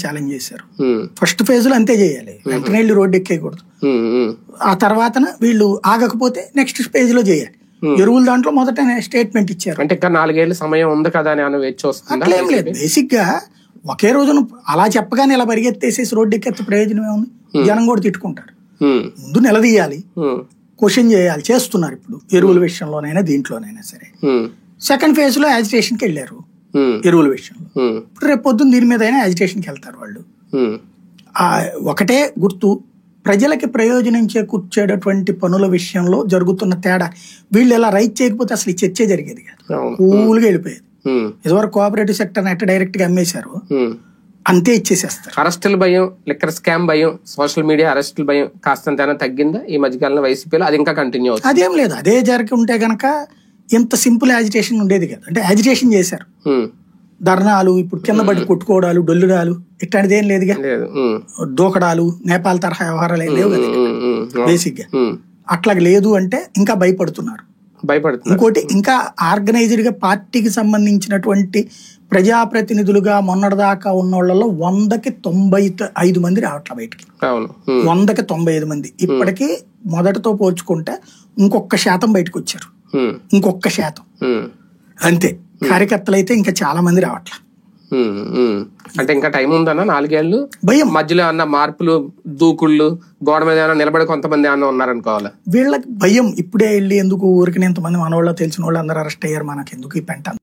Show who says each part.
Speaker 1: Challenge చేశారు. First phase లో అంతే చేయాలి, వెంటనే వెళ్ళి రోడ్డు ఎక్కేయకూడదు. ఆ తర్వాత వీళ్ళు ఆగకపోతే నెక్స్ట్ ఫేజ్ లో చేయాలి. ఎరువుల దాంట్లో మొదట స్టేట్మెంట్ ఇచ్చారు.
Speaker 2: అంటే ఇంకా 4 ఏళ్ల సమయం ఉంది కదా అని
Speaker 1: అట్లేం లేదు. బేసిక్ గా ఒకే రోజున అలా చెప్పగానే ఇలా పరిగెత్తేసేసి రోడ్డు ఎక్కేస్తే ప్రయోజనం ఏముంది? జనం కూడా తిట్టుకుంటారు. ముందు నిలదీయాలి, క్వశ్చన్ చేయాలి. చేస్తున్నారు ఇప్పుడు ఎరువుల విషయంలోనైనా దీంట్లోనైనా సరే. సెకండ్ ఫేజ్ లో యాజిటేషన్కి వెళ్ళారు ఎరువుల విషయంలో. ఇప్పుడు రేపు పొద్దున్న దీని మీద అయినా యాజిటేషన్కి వెళ్తారు వాళ్ళు. ఒకటే గుర్తు, ప్రజలకి ప్రయోజనం చేకూర్చేటటువంటి పనుల విషయంలో జరుగుతున్న తేడా. వీళ్ళు ఇలా రైట్ చేయకపోతే అసలు ఈ చర్చే జరిగేది కాదు, కూల్గా వెళ్ళిపోయేది. ఇదివరకు కోఆపరేటివ్ సెక్టర్ ఎట్ట డైరెక్ట్ గా అమ్మేశారు, అంతే ఇచ్చేసేస్తారు.
Speaker 2: అరెస్టుల భయం, లిక్కర్ స్కామ్ భయం, సోషల్ మీడియా అరెస్టుల భయం కాస్తంతైనా తగ్గిందా ఈ మధ్యకాలంలో వైసీపీలో? అది ఇంకా కంటిన్యూ అవుతుంది?
Speaker 1: అదేం లేదు. అదే జరిగి ఉంటే గనక ఇంత సింపుల్ యాజిటేషన్ ఉండేది కదా. అంటే యాజిటేషన్ చేశారు, ధర్నాలు, ఇప్పుడు కింద పడి కొట్టుకోవడాలు, డొల్లుడాలు, ఇట్లాంటిది ఏం లేదుగా. దూకడాలు, నేపాల్ తరహా వ్యవహారాలు ఏం లేవు కదా బేసిక్ గా. అట్లా లేదు అంటే ఇంకా భయపడుతున్నారు. ఇంకోటి, ఇంకా ఆర్గనైజ్డ్ గా పార్టీకి సంబంధించినటువంటి ప్రజాప్రతినిధులుగా మొన్నటిదాకా ఉన్న వాళ్ళలో 100కి 95 మంది రావట్ల బయటికి. 100కి 95 మంది ఇప్పటికీ మొదటితో పోల్చుకుంటే ఇంకొక శాతం బయటకు వచ్చారు. ఇంకొక శాతం అంతే. కార్యకర్తలు అయితే ఇంకా చాలా మంది రావట్ల.
Speaker 2: అంటే ఇంకా టైం ఉందన్న 4 ఏళ్ళు? భయం మధ్యలో అన్న మార్పులు, దూకుళ్ళు, గోడ మీద ఏమైనా నిలబడి కొంతమంది ఏమన్నా ఉన్నారనుకోవాలి.
Speaker 1: వీళ్ళకి భయం. ఇప్పుడే వెళ్ళి ఎందుకు ఊరికి ఇంతమంది మన వాళ్ళు తెలిసిన వాళ్ళు అందరూ అరెస్ట్ అయ్యారు, మనకి ఎందుకు ఈ పెంట.